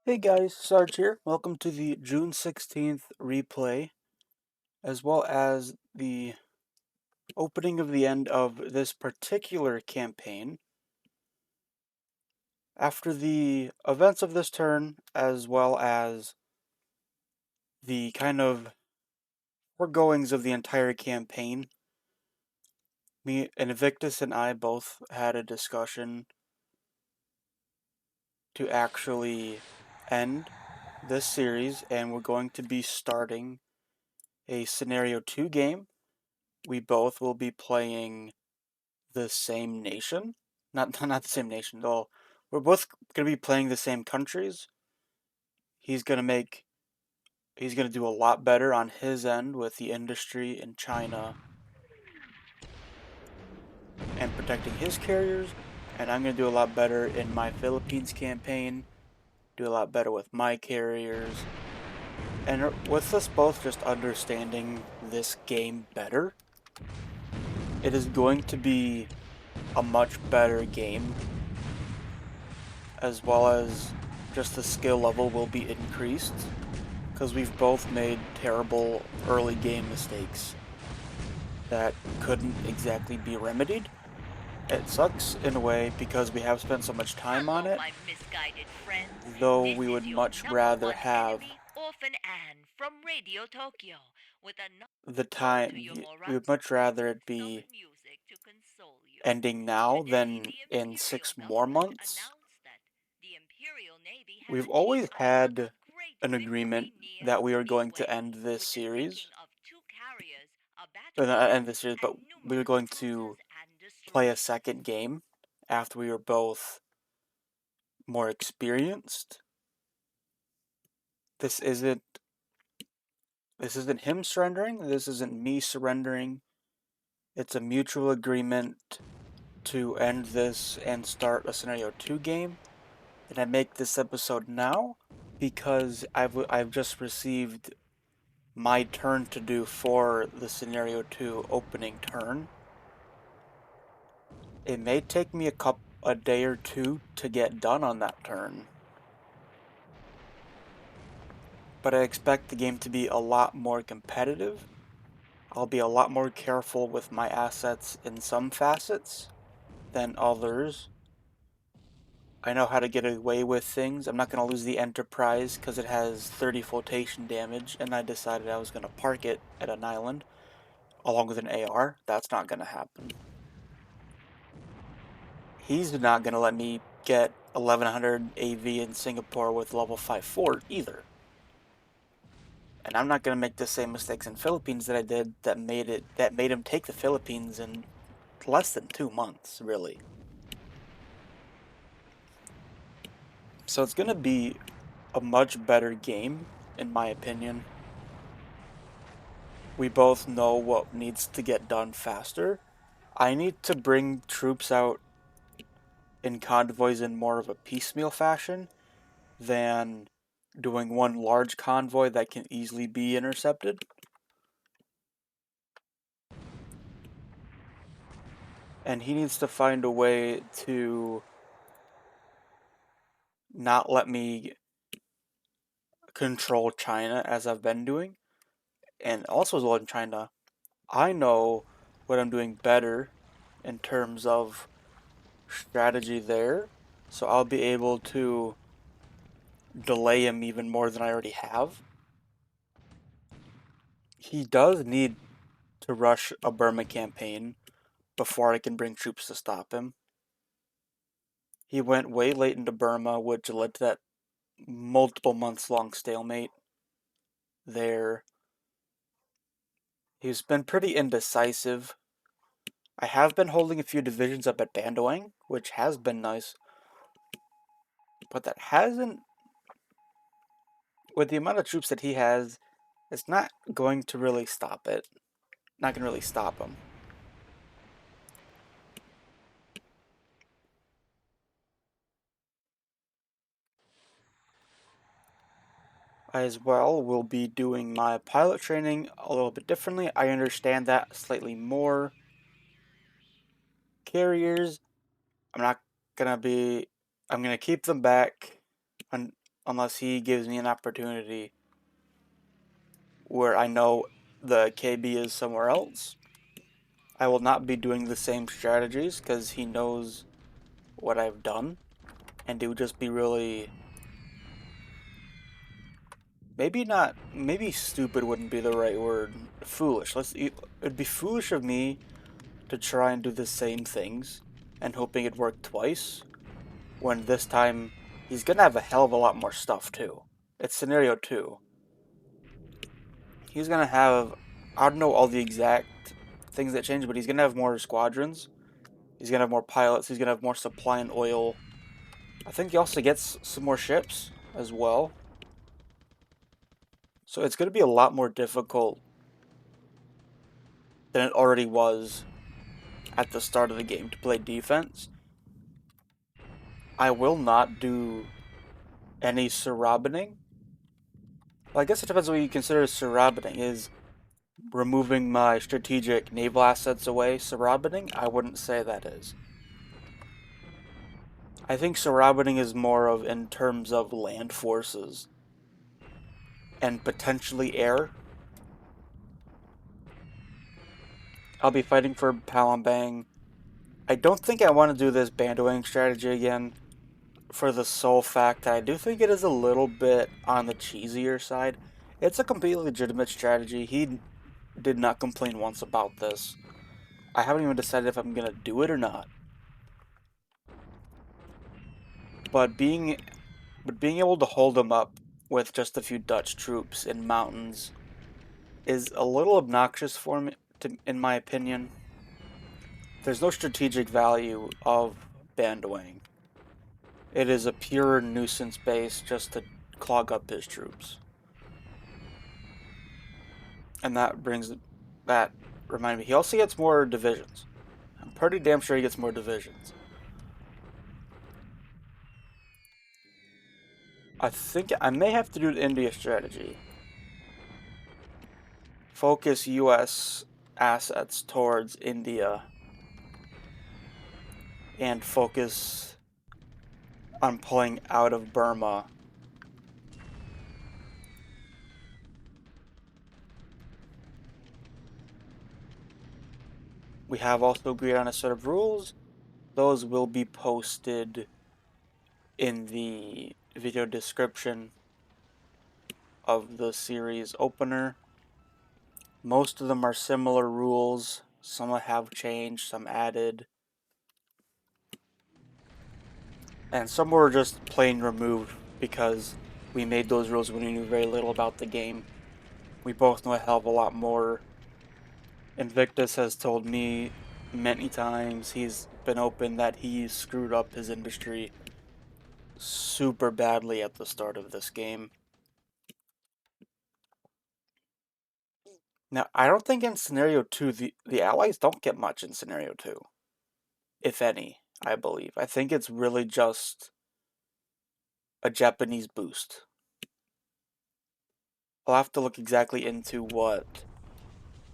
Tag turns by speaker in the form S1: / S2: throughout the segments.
S1: Hey guys, Sarge here. Welcome to the June 16th replay, as well as the opening of the end of this particular campaign. After the events of this turn, as well as the kind of foregoings of the entire campaign, me and Invictus and I both had a discussion to actually end this series, and we're going to be starting a Scenario 2 game. We both will be playing the same nation. Not the same nation, though. We're both gonna be playing the same countries. He's gonna do a lot better on his end with the industry in China and protecting his carriers, and I'm gonna do a lot better in my Philippines campaign, do a lot better with my carriers. And with us both just understanding this game better, it is going to be a much better game, as well as just the skill level will be increased, because we've both made terrible early game mistakes that couldn't exactly be remedied. It sucks in a way because we have spent so much time on it,
S2: my misguided friends.
S1: though
S2: This
S1: we
S2: is
S1: would
S2: your
S1: much
S2: number
S1: rather
S2: one
S1: have
S2: enemy, Orphan Anne from Radio Tokyo, with another
S1: the
S2: blow to
S1: time,
S2: your
S1: we
S2: morale
S1: would much rather
S2: and
S1: it be
S2: some music to console you.
S1: ending now
S2: Today,
S1: than
S2: the
S1: in
S2: Imperial
S1: 6 more
S2: government
S1: months.
S2: announced that the Imperial Navy has
S1: We've
S2: achieved
S1: always
S2: another
S1: had
S2: great
S1: an agreement
S2: victory near
S1: that we are going to
S2: Midway,
S1: end this
S2: with the sinking
S1: series,
S2: of 2 carriers, a
S1: or
S2: battleship,
S1: not end this series, but
S2: and
S1: we were
S2: numerous
S1: going to
S2: cruisers and
S1: play a
S2: destroyers.
S1: second game after we were both more experienced. This isn't him surrendering, this isn't me surrendering. It's a mutual agreement to end this and start a Scenario 2 game. And I make this episode now because I've just received my turn to do for the Scenario 2 opening turn. It may take me a day or two to get done on that turn, but I expect the game to be a lot more competitive. I'll be a lot more careful with my assets in some facets than others. I know how to get away with things. I'm not going to lose the Enterprise because it has 30 flotation damage, and I decided I was going to park it at an island along with an AR. That's not going to happen. He's not going to let me get 1100 AV in Singapore with level 5 fort either. And I'm not going to make the same mistakes in Philippines that I did that made him take the Philippines in less than 2 months, really. So it's going to be a much better game, in my opinion. We both know what needs to get done faster. I need to bring troops out in convoys in more of a piecemeal fashion than doing one large convoy that can easily be intercepted. And he needs to find a way to not let me control China as I've been doing. And also as well in China, I know what I'm doing better in terms of strategy there. So I'll be able to delay him even more than I already have. He does need to rush a Burma campaign before I can bring troops to stop him. He went way late into Burma, which led to that multiple months long stalemate there. He's been pretty indecisive. I have been holding a few divisions up at Bandoang, which has been nice, but that hasn't, with the amount of troops that he has, it's not going to really stop it. Not going to really stop him. I as well will be doing my pilot training a little bit differently. I understand that slightly more. Carriers, I'm not gonna be. I'm gonna keep them back unless he gives me an opportunity where I know the KB is somewhere else. I will not be doing the same strategies because he knows what I've done, and it would just be really, maybe stupid wouldn't be the right word. Foolish. It'd be foolish of me to try and do the same things and hoping it worked twice, when this time he's gonna have a hell of a lot more stuff too. It's scenario 2. He's gonna have, I don't know all the exact things that change, but he's gonna have more squadrons. He's gonna have more pilots. He's gonna have more supply and oil. I think he also gets some more ships as well. So it's gonna be a lot more difficult than it already was at the start of the game to play defense. I will not do any sarabaning. Well, I guess it depends what you consider sarabaning. Is removing my strategic naval assets away sarabaning? I wouldn't say that is. I think sarabaning is more of in terms of land forces and potentially air. I'll be fighting for Palembang. I don't think I want to do this bandowing strategy again, for the sole fact that I do think it is a little bit on the cheesier side. It's a completely legitimate strategy. He did not complain once about this. I haven't even decided if I'm going to do it or not. But being able to hold him up with just a few Dutch troops in mountains is a little obnoxious for me, in my opinion. There's no strategic value of bandowing. It is a pure nuisance base just to clog up his troops. And that reminded me, he also gets more divisions. I'm pretty damn sure he gets more divisions. I think I may have to do the India strategy. Focus US assets towards India and focus on pulling out of Burma. We have also agreed on a set of rules. Those will be posted in the video description of the series opener. Most of them are similar rules. Some have changed, some added. And some were just plain removed because we made those rules when we knew very little about the game. We both know a hell of a lot more. Invictus has told me many times, he's been open, that he screwed up his industry super badly at the start of this game. Now, I don't think in Scenario 2, the Allies don't get much in Scenario 2. If any, I believe. I think it's really just a Japanese boost. I'll have to look exactly into what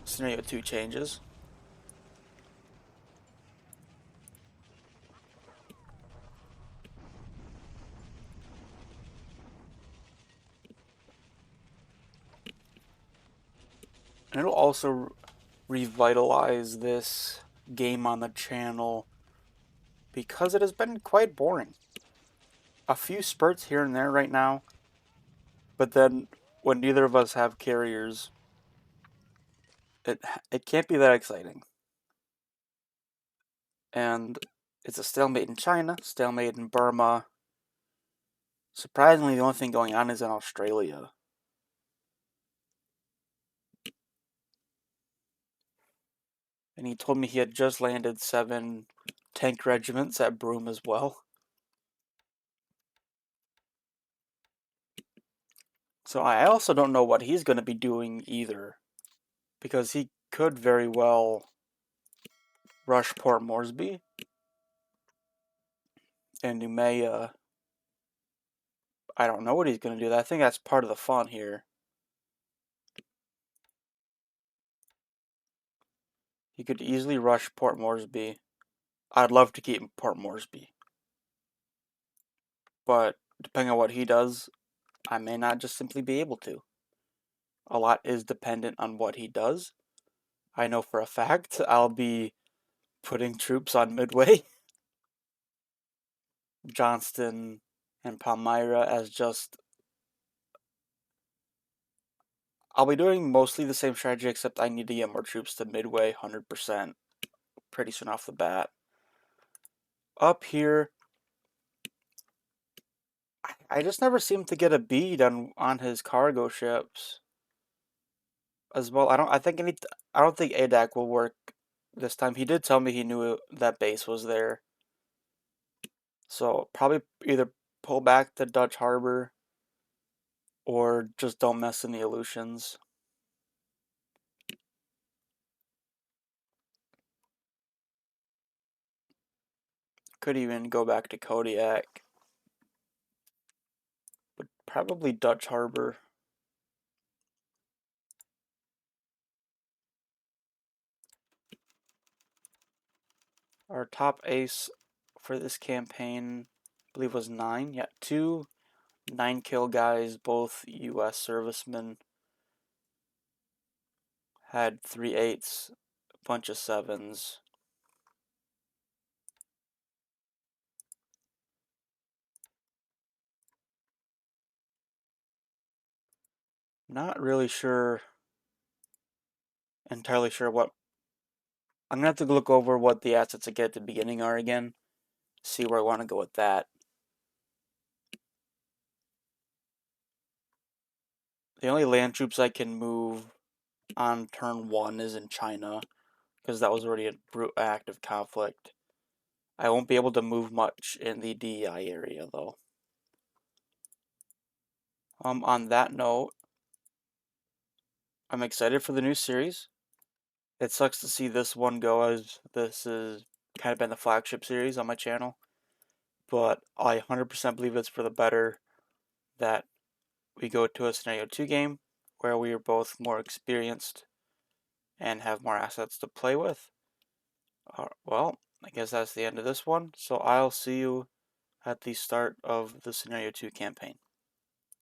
S1: Scenario 2 changes. And it'll also revitalize this game on the channel because it has been quite boring. A few spurts here and there right now, but then when neither of us have carriers, it can't be that exciting. And it's a stalemate in China, stalemate in Burma. Surprisingly, the only thing going on is in Australia. And he told me he had just landed 7 tank regiments at Broome as well. So I also don't know what he's going to be doing either, because he could very well rush Port Moresby and Noumea. I don't know what he's going to do. I think that's part of the fun here. He could easily rush Port Moresby. I'd love to keep Port Moresby, but depending on what he does, I may not just simply be able to. A lot is dependent on what he does. I know for a fact I'll be putting troops on Midway, Johnston, and Palmyra as just. I'll be doing mostly the same strategy, except I need to get more troops to Midway 100% pretty soon off the bat. Up here, I just never seem to get a bead on his cargo ships as well. I don't think ADAC will work this time. He did tell me he knew that base was there. So probably either pull back to Dutch Harbor or just don't mess in the Aleutians. Could even go back to Kodiak. But probably Dutch Harbor. Our top ace for this campaign, I believe, was 9. Yeah, 2 9-kill guys, both U.S. servicemen. Had 3 8s, a bunch of 7s. Not really entirely sure what. I'm gonna have to look over what the assets I get at the beginning are again. See where I want to go with that. The only land troops I can move on turn 1 is in China, because that was already a active conflict. I won't be able to move much in the DEI area though. On that note, I'm excited for the new series. It sucks to see this one go, as this has kind of been the flagship series on my channel, but I 100% believe it's for the better that we go to a scenario 2 game where we are both more experienced and have more assets to play with. Well, I guess that's the end of this one, so I'll see you at the start of the scenario 2 campaign.